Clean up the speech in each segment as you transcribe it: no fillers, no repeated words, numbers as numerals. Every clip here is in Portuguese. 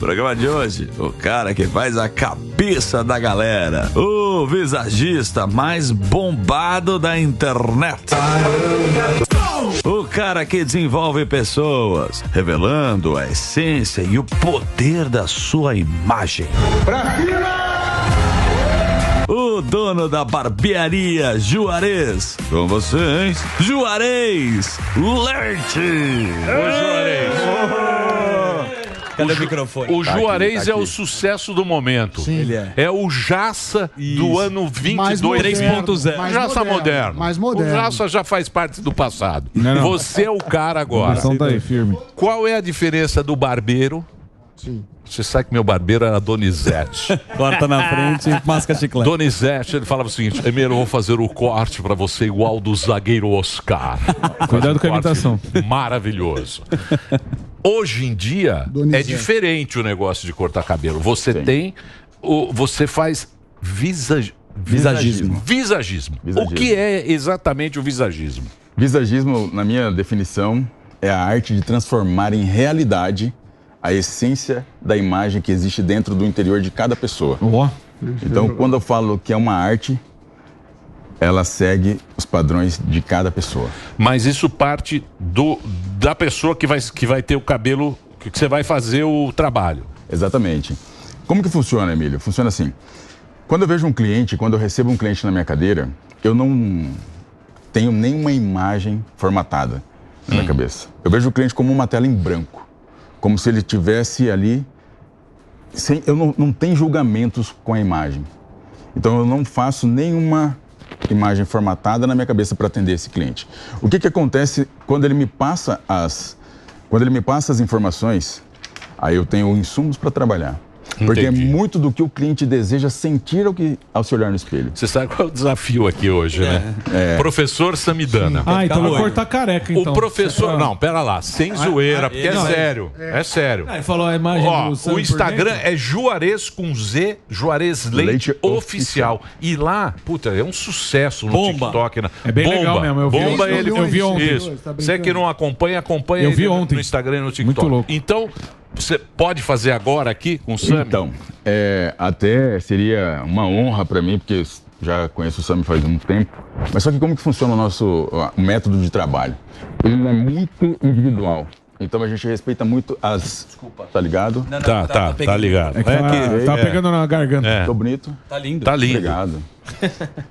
programa de hoje, o cara que faz a cabeça da galera, o visagista mais bombado da internet. O cara que desenvolve pessoas, revelando a essência e o poder da sua imagem. Pra cima! O dono da barbearia Juarez. Com vocês, Juarez Leite. Ô, Juarez. Cadê o microfone? O Juarez é o sucesso do momento. Sim, ele é. É o Jaça do ano 22. 3.0. Jaça moderno. Mais moderno. O Jaça já faz parte do passado. Não. Você é o cara agora. A versão tá aí, firme. Qual é a diferença do barbeiro? Sim. Você sabe que meu barbeiro era Donizete. Corta na frente e masca chiclete. Donizete, ele falava o seguinte: Emílio, eu vou fazer o corte pra você igual do zagueiro Oscar. Cuidado com a imitação. Maravilhoso. Hoje em dia Donizete. é diferente o negócio de cortar cabelo. Você tem, você faz visagismo. Visagismo. O que é exatamente o visagismo? Visagismo, na minha definição, é a arte de transformar em realidade a essência da imagem que existe dentro do interior de cada pessoa. Então, quando eu falo que é uma arte, ela segue os padrões de cada pessoa. Mas isso parte da pessoa que vai ter o cabelo, que você vai fazer o trabalho. Exatamente. Como que funciona, Emílio? Funciona assim. Quando eu vejo um cliente, quando eu recebo um cliente na minha cadeira, eu não tenho nenhuma imagem formatada na minha cabeça. Eu vejo o cliente como uma tela em branco. Como se ele tivesse ali... eu não tenho julgamentos com a imagem. Então, eu não faço nenhuma imagem formatada na minha cabeça para atender esse cliente. O que acontece quando ele me passa as informações? Aí eu tenho insumos para trabalhar. Porque Entendi. é muito do que o cliente deseja sentir ao se olhar no espelho. Você sabe qual é o desafio aqui hoje, né? Professor Samidana. Então vai cortar careca, então. O professor... Não, pera lá. Sem zoeira, porque é sério. É sério. Ele falou a imagem Ó, do Sam o Instagram por dentro. é Juarez com Z, Juarez Leite Oficial. E lá, puta, é um sucesso no TikTok. Né? É bem legal mesmo, eu vi Bomba ontem. ele. Eu vi ontem. Isso. Você que não acompanha Eu vi ele ontem. no Instagram e no TikTok. Muito louco. Então, você pode fazer agora aqui com o Sam? Então, até seria uma honra para mim, porque já conheço o Sam faz um tempo. Mas só que como que funciona o método de trabalho? Ele é muito individual. Então a gente respeita muito as... Desculpa. Tá ligado? Não, Tá ligado. Tá pegando na garganta. Tô bonito? Tá lindo. Tá lindo. Obrigado.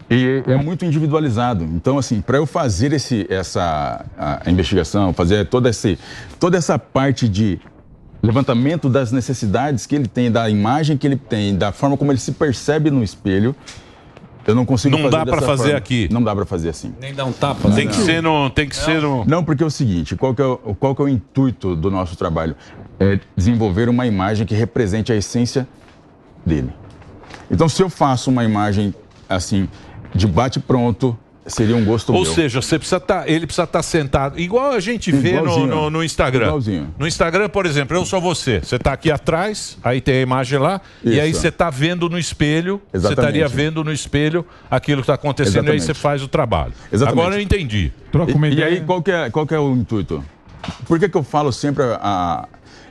E é muito individualizado. Então, assim, para eu fazer a investigação, fazer toda essa parte de levantamento das necessidades que ele tem, da imagem que ele tem, da forma como ele se percebe no espelho, eu não consigo fazer Não dá pra dessa fazer forma. aqui. Não dá pra fazer assim. Nem dá um tapa. Tem que ser no... Não, porque é o seguinte, qual que é o intuito do nosso trabalho? É desenvolver uma imagem que represente a essência dele. Então, se eu faço uma imagem assim, de bate-pronto, seria um gosto meu. Ou seja, ele precisa estar sentado, igual a gente vê no Instagram. Igualzinho. No Instagram, por exemplo, eu sou você. Você está aqui atrás, aí tem a imagem lá, e aí você está vendo no espelho, você estaria vendo no espelho aquilo que está acontecendo, e aí você faz o trabalho. Exatamente. Agora eu entendi. E aí, qual que é o intuito? Por que eu falo sempre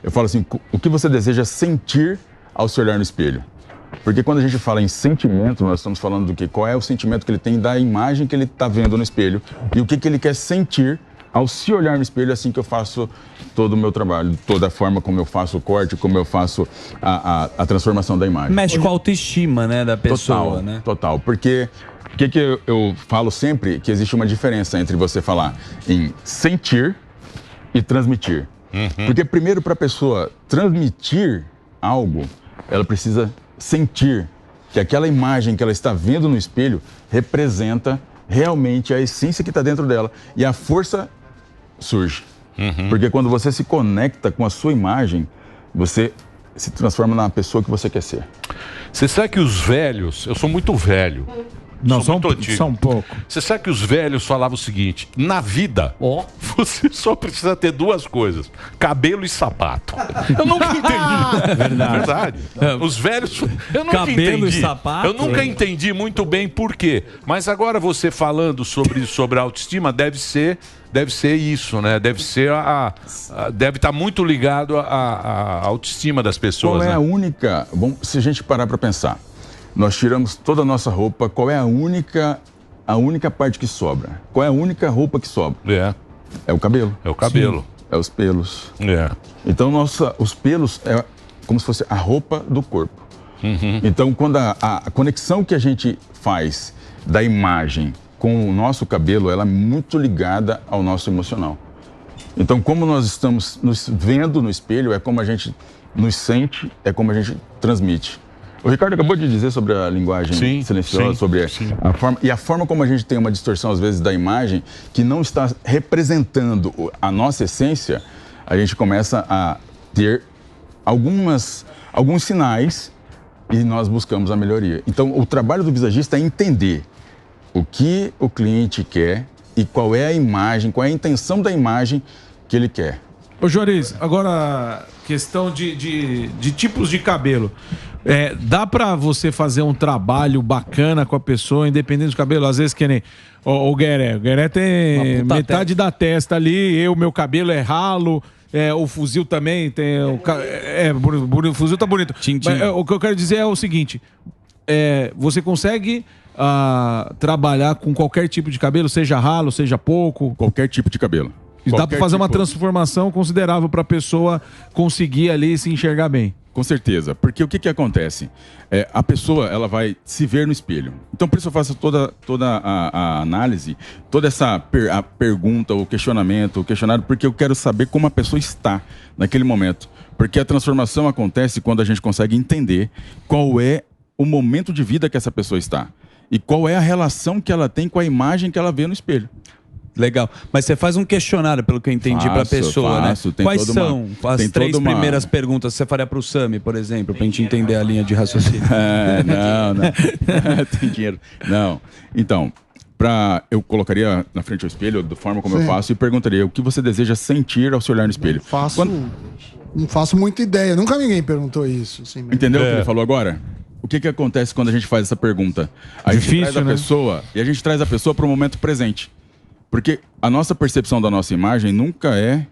eu falo assim, o que você deseja sentir ao se olhar no espelho? Porque quando a gente fala em sentimento, nós estamos falando do quê? Qual é o sentimento que ele tem da imagem que ele está vendo no espelho e o que ele quer sentir ao se olhar no espelho assim que eu faço todo o meu trabalho, toda a forma como eu faço o corte, como eu faço a transformação da imagem. Mexe com a autoestima, né, da pessoa, né? Total, porque o que eu falo sempre que existe uma diferença entre você falar em sentir e transmitir. Porque primeiro, para a pessoa transmitir algo, ela precisa sentir que aquela imagem que ela está vendo no espelho representa realmente a essência que está dentro dela. E a força surge. Porque quando você se conecta com a sua imagem, você se transforma na pessoa que você quer ser. Você sabe que os velhos, eu sou muito velho, Não, sou muito antigo. Só um pouco. Você sabe que os velhos falavam o seguinte: na vida, você só precisa ter duas coisas: cabelo e sapato. Eu nunca entendi. Verdade. Os velhos. Eu nunca Cabelo entendi. e sapato? Eu nunca entendi muito bem por quê. Mas agora você falando sobre a autoestima, deve ser isso, né? Deve ser deve estar muito ligado à autoestima das pessoas. Qual é né? a única... Bom, se a gente parar para pensar, nós tiramos toda a nossa roupa, qual é a única parte que sobra? Qual é a única roupa que sobra? É o cabelo. É o cabelo. Sim. É os pelos. É. Então, os pelos é como se fosse a roupa do corpo. Uhum. Então, quando a conexão que a gente faz da imagem com o nosso cabelo, ela é muito ligada ao nosso emocional. Então, como nós estamos nos vendo no espelho, é como a gente nos sente, é como a gente transmite. O Ricardo acabou de dizer sobre a linguagem silenciosa, sobre a forma como a gente tem uma distorção, às vezes, da imagem, que não está representando a nossa essência, a gente começa a ter alguns sinais e nós buscamos a melhoria. Então, o trabalho do visagista é entender o que o cliente quer e qual é a imagem, qual é a intenção da imagem que ele quer. Ô Juarez, agora questão de tipos de cabelo. Dá pra você fazer um trabalho bacana com a pessoa, independente do cabelo? Às vezes que nem o Gueré. O Gueré tem metade da testa ali, meu cabelo é ralo. O fuzil também tem. O fuzil tá bonito. Mas, o que eu quero dizer é o seguinte: você consegue trabalhar com qualquer tipo de cabelo, seja ralo, seja pouco? Qualquer tipo de cabelo. E dá para fazer uma transformação considerável para a pessoa conseguir ali se enxergar bem. Com certeza, porque o que acontece? A pessoa ela vai se ver no espelho. Então, por isso eu faço toda a análise, toda essa pergunta, o questionamento, o questionário, porque eu quero saber como a pessoa está naquele momento. Porque a transformação acontece quando a gente consegue entender qual é o momento de vida que essa pessoa está e qual é a relação que ela tem com a imagem que ela vê no espelho. Legal. Mas você faz um questionário, pelo que eu entendi, para a pessoa, né? Quais são as três primeiras perguntas que você faria para o Sami, por exemplo, para a gente entender a linha de raciocínio? Não. Tem dinheiro. Não. Então, eu colocaria na frente ao espelho, da forma como eu faço, e perguntaria o que você deseja sentir ao se olhar no espelho. Não faço muita ideia. Nunca ninguém perguntou isso. Assim, entendeu o que ele falou agora? O que acontece quando a gente faz essa pergunta? A gente traz a pessoa, e a gente traz a pessoa para o momento presente. Porque a nossa percepção da nossa imagem nunca é,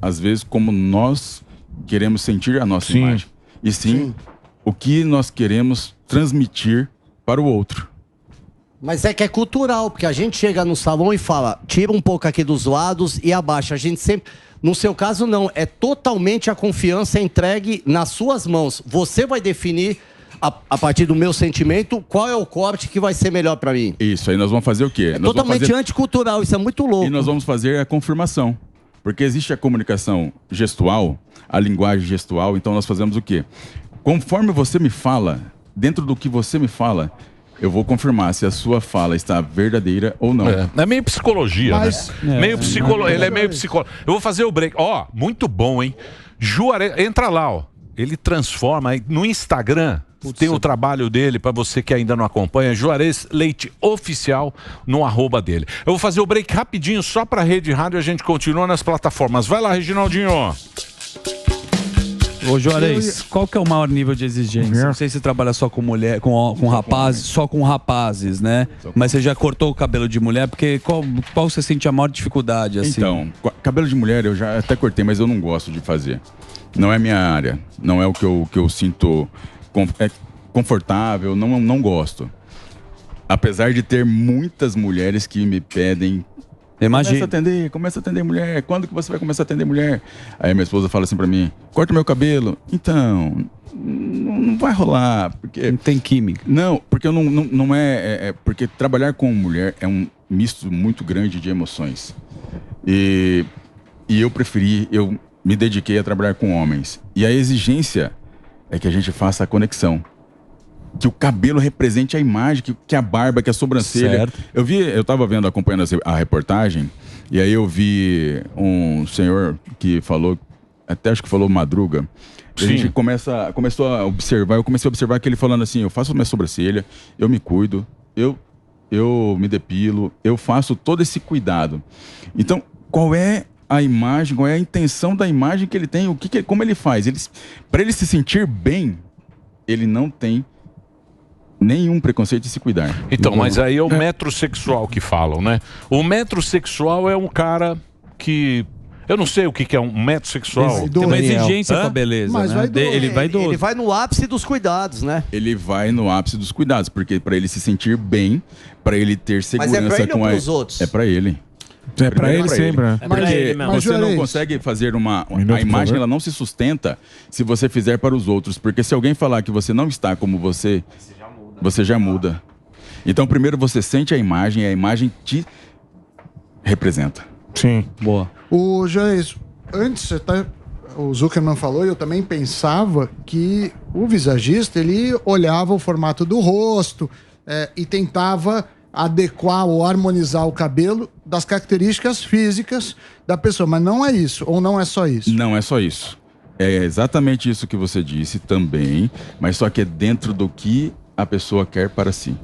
às vezes, como nós queremos sentir a nossa imagem. E sim o que nós queremos transmitir para o outro. Mas é que é cultural, porque a gente chega no salão e fala, tira um pouco aqui dos lados e abaixa. A gente sempre... No seu caso, não. É totalmente a confiança entregue nas suas mãos. Você vai definir... A partir do meu sentimento, qual é o corte que vai ser melhor para mim? Isso, aí nós vamos fazer o quê? Totalmente anticultural, isso é muito louco. E nós vamos fazer a confirmação. Porque existe a comunicação gestual, a linguagem gestual, então nós fazemos o quê? Conforme você me fala, dentro do que você me fala, eu vou confirmar se a sua fala está verdadeira ou não. É meio psicologia, né? Ele é meio psicólogo. Eu vou fazer o break. Muito bom, hein? Juarez, entra lá, ó. Ele transforma no Instagram. Tem o trabalho dele, para você que ainda não acompanha, Juarez Leite Oficial no @ dele. Eu vou fazer o break rapidinho só para a Rede Rádio e a gente continua nas plataformas. Vai lá, Reginaldinho. Ô Juarez, qual que é o maior nível de exigência? Não sei se você trabalha só com mulher, com rapazes, só com rapazes, né? Mas você já cortou o cabelo de mulher, porque qual você sente a maior dificuldade, assim? Então, cabelo de mulher eu já até cortei, mas eu não gosto de fazer. Não é minha área, não é o que eu sinto confortável, não gosto. Apesar de ter muitas mulheres que me pedem, começa a atender mulher, quando que você vai começar a atender mulher? Aí minha esposa fala assim pra mim, corta meu cabelo. Então, não vai rolar, porque... Não tem química. Não, porque porque trabalhar com mulher é um misto muito grande de emoções. E eu me dediquei a trabalhar com homens. E a exigência é que a gente faça a conexão. Que o cabelo represente a imagem, que a barba, que a sobrancelha. Certo. Eu estava acompanhando a reportagem, e aí eu vi um senhor que falou, até acho que falou Madruga. A gente começou a observar, eu comecei a observar que ele falando assim, eu faço minha sobrancelha, eu me cuido, eu eu me depilo, eu faço todo esse cuidado. Então, qual é a imagem, qual é a intenção da imagem que ele tem, como ele faz? Para ele se sentir bem, ele não tem nenhum preconceito de se cuidar. Então, mas aí é o metrosexual que falam, né? O metrosexual é um cara que... Eu não sei o que é um metrosexual. Tem uma exigência com a beleza, Mas né? Ele vai no ápice dos cuidados, né? Ele vai no ápice dos cuidados, porque para ele se sentir bem, para ele ter segurança Mas é pra ele com ou pros outros? É para ele. É pra ele sempre, né? É porque você não consegue fazer a imagem, ela não se sustenta se você fizer para os outros. Porque se alguém falar que você não está como você já muda. Então, primeiro você sente a imagem e a imagem te representa. Sim. Boa. O Jair, antes o Zuckerman falou, e eu também pensava que o visagista, ele olhava o formato do rosto e tentava adequar ou harmonizar o cabelo das características físicas da pessoa. Mas não é isso, ou não é só isso? Não é só isso. É exatamente isso que você disse também, mas só que é dentro do que a pessoa quer para si.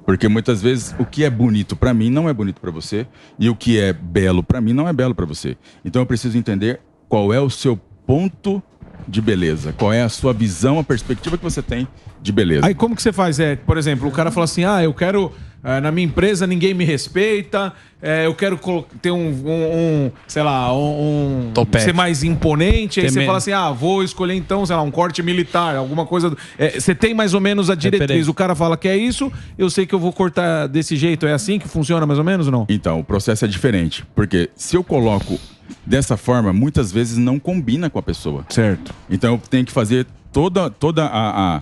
Porque muitas vezes o que é bonito para mim não é bonito para você, e o que é belo para mim não é belo para você. Então eu preciso entender qual é o seu ponto de beleza, qual é a sua visão, a perspectiva que você tem de beleza. Aí como que você faz? Por exemplo, o cara fala assim, eu quero... na minha empresa ninguém me respeita, eu quero ter sei lá, Topete. ser mais imponente. Aí Tem você medo. fala assim, vou escolher então, sei lá, um corte militar, alguma coisa. Você tem mais ou menos a diretriz. Referência. O cara fala que é isso, eu sei que eu vou cortar desse jeito. É assim que funciona mais ou menos ou não? Então, o processo é diferente, porque se eu coloco dessa forma, muitas vezes não combina com a pessoa. Certo. Então eu tenho que fazer toda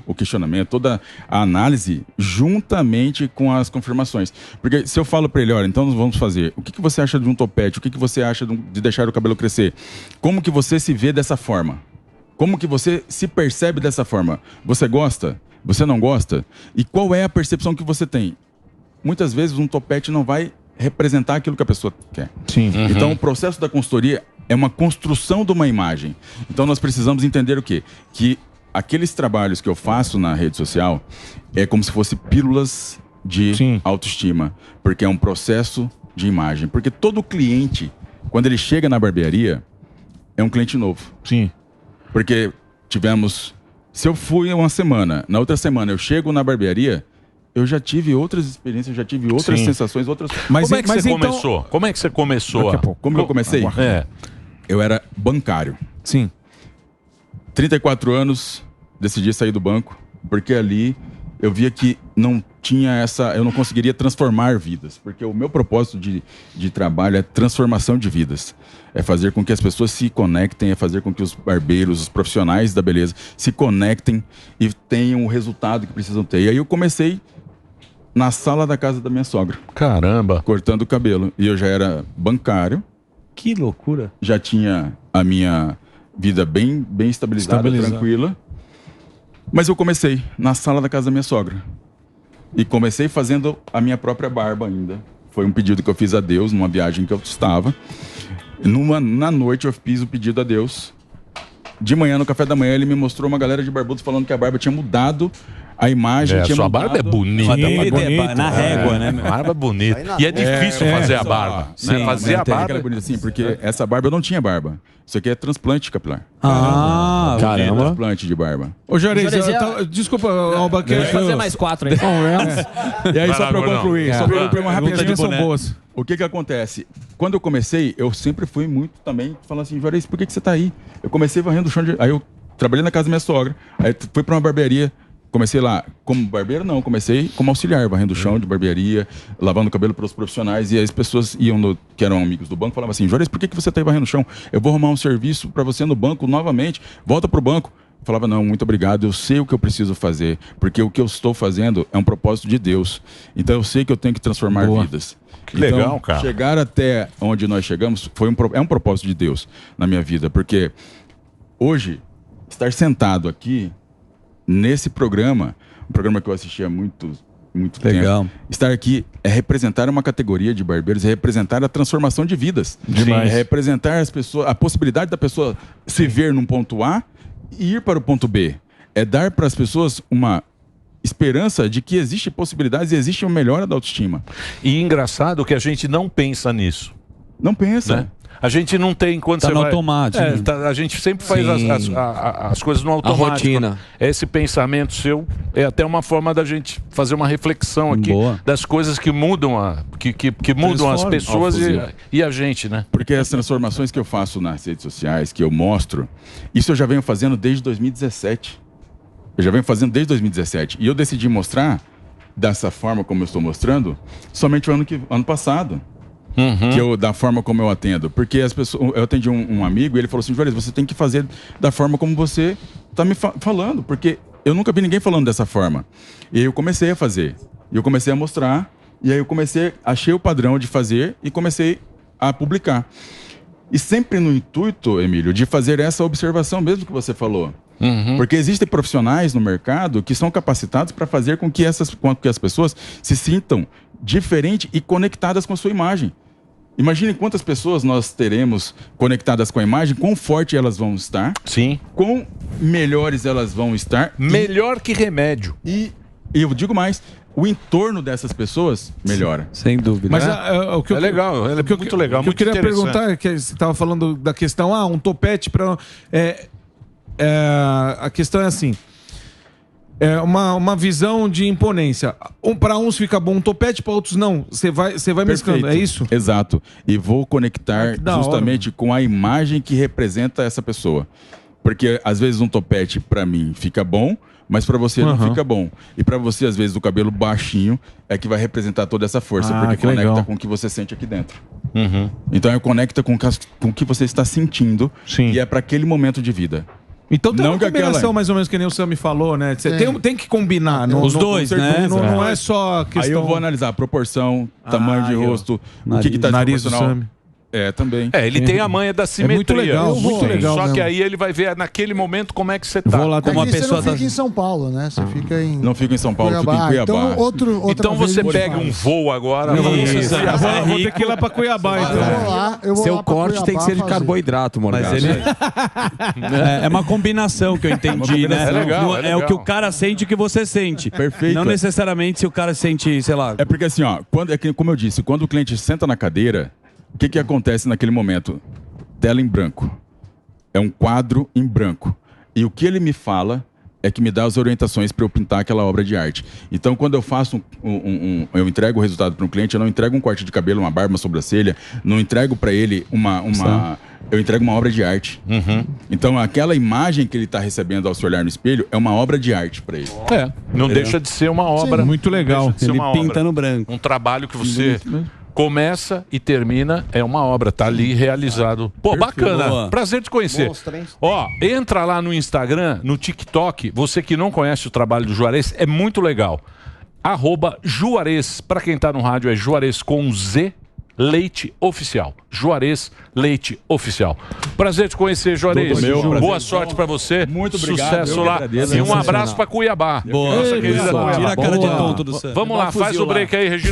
o questionamento, toda a análise juntamente com as confirmações. Porque se eu falo para ele, olha, então nós vamos fazer, o que você acha de um topete? O que você acha de deixar o cabelo crescer? Como que você se vê dessa forma? Como que você se percebe dessa forma? Você gosta? Você não gosta? E qual é a percepção que você tem? Muitas vezes um topete não vai representar aquilo que a pessoa quer. Sim. Então o processo da consultoria é uma construção de uma imagem. Então nós precisamos entender o quê? Que aqueles trabalhos que eu faço na rede social é como se fosse pílulas de autoestima, porque é um processo de imagem. Porque todo cliente, quando ele chega na barbearia, é um cliente novo. Sim. Porque se eu fui uma semana, na outra semana eu chego na barbearia, eu já tive outras experiências, já tive outras sensações, outras... Como é que você começou? Como é que você começou? Como eu comecei? Eu era bancário. Sim. 34 anos, decidi sair do banco, porque ali eu via que não tinha eu não conseguiria transformar vidas, porque o meu propósito de trabalho é transformação de vidas. É fazer com que as pessoas se conectem, é fazer com que os barbeiros, os profissionais da beleza se conectem e tenham o resultado que precisam ter. E aí eu comecei na sala da casa da minha sogra. Caramba! Cortando o cabelo. E eu já era bancário. Que loucura! Já tinha a minha vida bem estabilizada, tranquila. Mas eu comecei na sala da casa da minha sogra. E comecei fazendo a minha própria barba ainda. Foi um pedido que eu fiz a Deus numa viagem que eu estava. Na noite eu fiz o pedido a Deus. De manhã, no café da manhã, ele me mostrou uma galera de barbudos falando que a barba tinha mudado. A imagem tinha sua mudado. barba é bonita. Na régua, né? Barba é bonita. E é difícil fazer a barba. Sim, fazer a barba. É bonita, sim, porque essa barba eu não tinha barba. Isso aqui é transplante capilar. Caramba. Transplante de barba. Ô, Juarez, desculpa, Alba, que Deixa eu fazer mais 4 aí. E aí, só pra eu concluir, uma rapidinha. são boas. O que acontece? Quando eu comecei, eu sempre fui muito também falando assim, Juarez, por que você tá aí? Eu comecei varrendo o chão Aí eu trabalhei na casa da minha sogra, aí fui pra uma barbearia. Comecei lá como barbeiro, não. Comecei como auxiliar, varrendo o chão de barbearia, lavando o cabelo para os profissionais. E as pessoas que eram amigos do banco, falavam assim, Juarez, por que você está aí varrendo o chão? Eu vou arrumar um serviço para você no banco novamente. Volta pro banco. Eu falava, não, muito obrigado. Eu sei o que eu preciso fazer. Porque o que eu estou fazendo é um propósito de Deus. Então eu sei que eu tenho que transformar vidas. Que legal, cara. Chegar até onde nós chegamos é um propósito de Deus na minha vida. Porque hoje, estar sentado aqui... Nesse programa, um programa que eu assistia há muito tempo, estar aqui é representar uma categoria de barbeiros, é representar a transformação de vidas. Demais. É representar as pessoas, a possibilidade da pessoa se ver num ponto A e ir para o ponto B. É dar para as pessoas uma esperança de que existe possibilidades e existe uma melhora da autoestima. E engraçado que a gente não pensa nisso. Não pensa. Né? A gente não tem quando Tá você no vai... automático. A gente sempre faz as coisas no automático. rotina. Esse pensamento seu é até uma forma da gente fazer uma reflexão aqui das coisas que mudam que mudam as pessoas e a gente, né? Porque as transformações que eu faço nas redes sociais, que eu mostro, isso eu já venho fazendo desde 2017. Eu já venho fazendo desde 2017. E eu decidi mostrar dessa forma como eu estou mostrando somente o ano passado. Da forma como eu atendo. Porque as pessoas, eu atendi um amigo e ele falou assim: Juarez, você tem que fazer da forma como você está me falando, porque eu nunca vi ninguém falando dessa forma. E aí eu comecei a fazer. E eu comecei a mostrar. E aí eu achei o padrão de fazer e comecei a publicar. E sempre no intuito, Emílio, de fazer essa observação mesmo que você falou. Porque existem profissionais no mercado que são capacitados para fazer com que as pessoas se sintam diferentes e conectadas com a sua imagem. Imagine quantas pessoas nós teremos conectadas com a imagem, quão forte elas vão estar, quão melhores elas vão estar. Melhor que remédio. E eu digo mais, o entorno dessas pessoas melhora. Sem dúvida. Mas o que legal, é muito legal. O que eu queria perguntar é que você estava falando da questão, um topete para... a questão é assim, uma visão de imponência. Para uns fica bom um topete, para outros não. Você vai mesclando, é isso? Exato. E vou conectar justamente com a imagem que representa essa pessoa. Porque às vezes um topete para mim fica bom, mas para você não fica bom. E para você, às vezes, o cabelo baixinho é que vai representar toda essa força, porque conecta com o que você sente aqui dentro. Então, conecta com o que você está sentindo e é para aquele momento de vida. Então tem uma combinação mais ou menos que nem o Sam me falou, né? Você tem que combinar. Os dois, né? Não é só questão... Aí eu vou analisar a proporção, tamanho de rosto, o que está nariz do Sam. Também. Ele tem a manha da simetria. Muito legal, muito legal. Só que aí ele vai ver naquele momento como é que você tá. Vou lá, como a pessoa você não fica em São Paulo, né? Você fica em... Não fica em São Paulo, fica em Cuiabá. Então você pega um voo agora. Vou ter que ir lá pra Cuiabá, então. Seu corte tem que ser de carboidrato, mano. Mas ele... é uma combinação que eu entendi, né? É legal. É o que o cara sente e o que você sente. Perfeito. Não necessariamente se o cara sente, sei lá... É porque assim, como eu disse, quando o cliente senta na cadeira, o que acontece naquele momento? Tela em branco. É um quadro em branco. E o que ele me fala é que me dá as orientações para eu pintar aquela obra de arte. Então, quando eu faço eu entrego o resultado para um cliente, eu não entrego um corte de cabelo, uma barba, uma sobrancelha, não entrego para ele eu entrego uma obra de arte. Então, aquela imagem que ele está recebendo ao se olhar no espelho é uma obra de arte para ele. Não deixa de ser uma obra. Muito legal. Ele pinta no branco. Um trabalho que você começa e termina, é uma obra, tá ali realizado. Pô, bacana, boa. Prazer te conhecer. Entra lá no Instagram, no TikTok, você que não conhece o trabalho do Juarez, é muito legal. @Juarez, pra quem tá no rádio é Juarez com Z, Leite Oficial. Juarez Leite Oficial. Prazer te conhecer, Juarez. Boa sorte pra você. Muito obrigado. Sucesso lá. E um abraço pra Cuiabá. Boa. Nossa querida Cuiabá. Tira a cara de tonto do céu. Vamos lá, faz o break aí, Regina.